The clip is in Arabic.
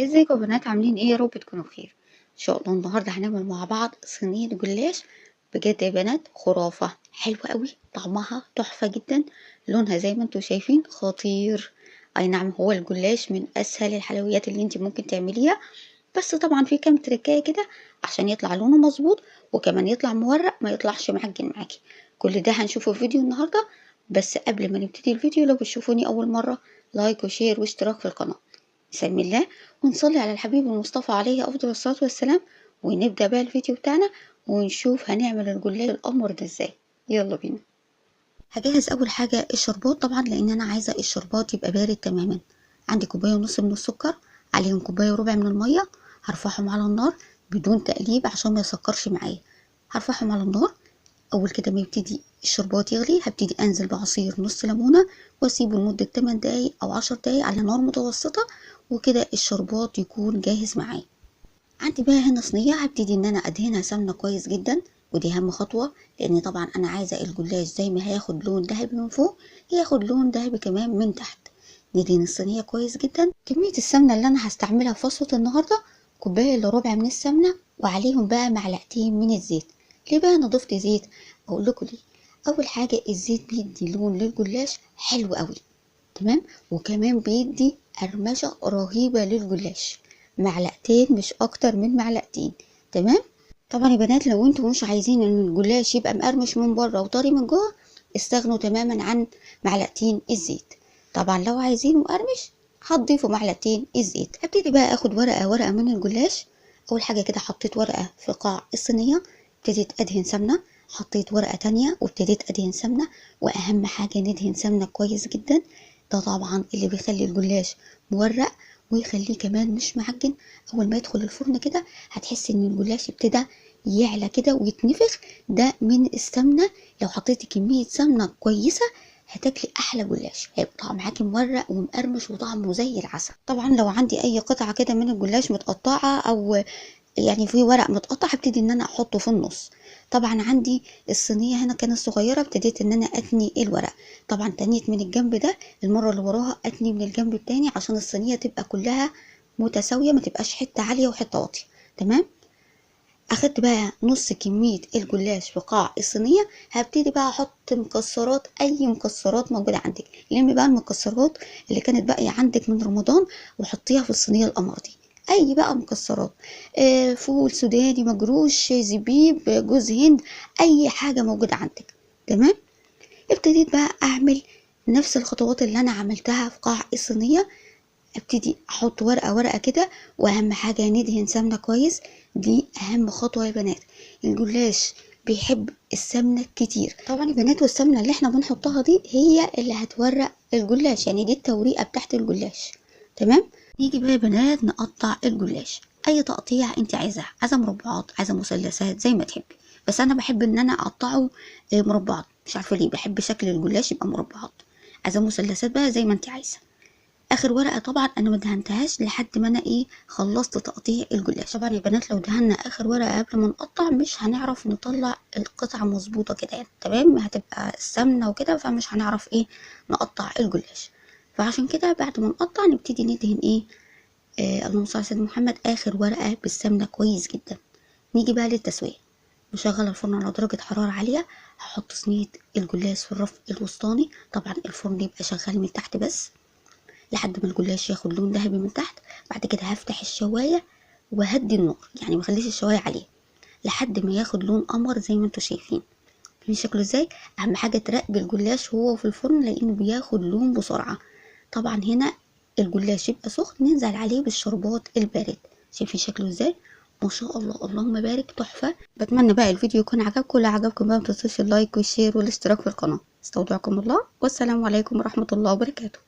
ازيكم يا بنات، عاملين ايه؟ يا رب تكونوا بخير. ان شاء الله النهارده هنعمل مع بعض صينيه جلاش. بجد يا بنات خرافه حلوه قوي، طعمها تحفه جدا، لونها زي ما انتم شايفين خطير. اي نعم، هو الجلاش من اسهل الحلويات اللي انت ممكن تعمليها، بس طبعا في كام تركايه كده عشان يطلع لونه مظبوط، وكمان يطلع مورق ما يطلعش معجن معاكي. كل ده هنشوفه في فيديو النهارده. بس قبل ما نبتدي الفيديو، لو بتشوفوني اول مره، لايك وشير واشتراك في القناه. بسم الله، ونصلي على الحبيب المصطفى عليه أفضل الصلاة والسلام، ونبدأ بقى الفيديو بتاعنا ونشوف هنعمل الجلاش القمر ده ازاي. يلا بينا. هجهز أول حاجة الشربات، طبعا لأن أنا عايزة الشربات يبقى بارد تماما. عندي كوباية ونص من السكر، عليهم كوباية وربع من المية. هرفعهم على النار بدون تقليب عشان ما يسكرش معايا. هرفعهم على النار. اول كده ما يبتدي الشربات يغلي، هبتدي انزل بعصير نص ليمونه، واسيبه لمده 8 دقايق او 10 دقايق على نار متوسطه، وكده الشربات يكون جاهز معايا. عندي بقى هنا صينيه، هبتدي ان انا ادهنها سمنه كويس جدا، ودي اهم خطوه، لان طبعا انا عايزه الجلاش زي ما هياخد لون ذهبي من فوق ياخد لون ذهبي كمان من تحت. ندهن الصينيه كويس جدا. كميه السمنه اللي انا هستعملها في وصفه النهارده كوبايه الا ربع من السمنه، وعليهم بقى معلقتين من الزيت. ليه بقى انا ضفت زيت؟ اقول لكم ليه. اول حاجه الزيت بيدي لون للجلاش حلو قوي، تمام، وكمان بيدي قرمشه رهيبه للجلاش. معلقتين مش اكتر من معلقتين، تمام. طبعا يا بنات لو انتوا مش عايزين ان الجلاش يبقى مقرمش من بره وطري من جوه، استغنوا تماما عن معلقتين الزيت. طبعا لو عايزينه مقرمش هتضيفوا معلقتين الزيت. هبتدي بقى اخد ورقه ورقه من الجلاش. اول حاجه كده حطيت ورقه في قاع الصينيه، ابتديت ادهن سمنه. حطيت ورقه تانية وابتديت ادهن سمنه. واهم حاجه ندهن سمنه كويس جدا، ده طبعا اللي بيخلي الجلاش مورق ويخليه كمان مش معجن. اول ما يدخل الفرن كده هتحسي ان الجلاش ابتدى يعلى كده ويتنفخ، ده من السمنه. لو حطيتي كميه سمنه كويسه هتاكلي احلى جلاش، هيبقى طعم معاكي مورق ومقرمش وطعمه زي العسل. طبعا لو عندي اي قطعه كده من الجلاش متقطعه، او يعني في ورق متقطع، هبتدي ان انا احطه في النص. طبعا عندي الصينيه هنا كانت صغيره، ابتديت ان انا اتني الورق. طبعا تنيت من الجنب ده، المره اللي وراها اتني من الجنب التاني عشان الصينيه تبقى كلها متساويه، ما تبقاش حته عاليه وحته واطيه، تمام. اخدت بقى نص كميه الجلاش في قاع الصينيه. هبتدي بقى احط مكسرات، اي مكسرات موجوده عندك. لمي بقى المكسرات اللي كانت باقيه عندك من رمضان وحطيها في الصينيه القمر دي. اي بقى مكسرات، فول سوداني مجروش، زبيب، جوز هند، اي حاجه موجوده عندك، تمام. ابتديت بقى اعمل نفس الخطوات اللي انا عملتها في قاع الصينيه. ابتدي احط ورقه ورقه كده، واهم حاجه ندهن سمنه كويس. دي اهم خطوه يا بنات. الجلاش بيحب السمنه كتير طبعا يا بنات، والسمنه اللي احنا بنحطها دي هي اللي هتورق الجلاش، يعني دي التوريقه بتاعت الجلاش، تمام. نيجي بقى يا بنات نقطع الجلاش اي تقطيع انت عايزاها، عايزه مربعات عايزه مثلثات زي ما تحبي، بس انا بحب ان انا اقطعه مربعات، مش عارفه ليه بحب شكل الجلاش يبقى مربعات. عايزه مثلثات بقى زي ما انت عايزه. اخر ورقه طبعا انا ما دهنتهاش لحد ما انا خلصت تقطيع الجلاش. طبعا يا بنات لو دهنا اخر ورقه قبل ما نقطع مش هنعرف نطلع القطعه مظبوطه كده، يعني تمام، هتبقى السمنه وكده، فمش هنعرف نقطع الجلاش. فعشان كده بعد ما نقطع نبتدي ندهن اللهم صل على سيدنا محمد، اخر ورقه بالسمنه كويس جدا. نيجي بقى للتسويه. مشغله الفرن على درجه حراره عاليه. هحط صينيه الجلاش في الرف الوسطاني، طبعا الفرن يبقى شغال من تحت بس لحد ما الجلاش ياخد لون ذهبي من تحت. بعد كده هفتح الشوايه وهدي النار، يعني ما اخليش الشوايه عليه لحد ما ياخد لون قمر زي ما انتوا شايفين. شايفين شكله ازاي؟ اهم حاجه تراقبي الجلاش وهو في الفرن لانه بياخد لون بسرعه. طبعا هنا الجلاش يبقى سخن ننزل عليه بالشربات البارد. شايفين شكله ازاي؟ ما شاء الله، اللهم بارك، تحفه. بتمنى بقى الفيديو يكون عجبكم. لو عجبكم بقى ما تنسوش اللايك والشير والاشتراك في القناه. استودعكم الله، والسلام عليكم ورحمه الله وبركاته.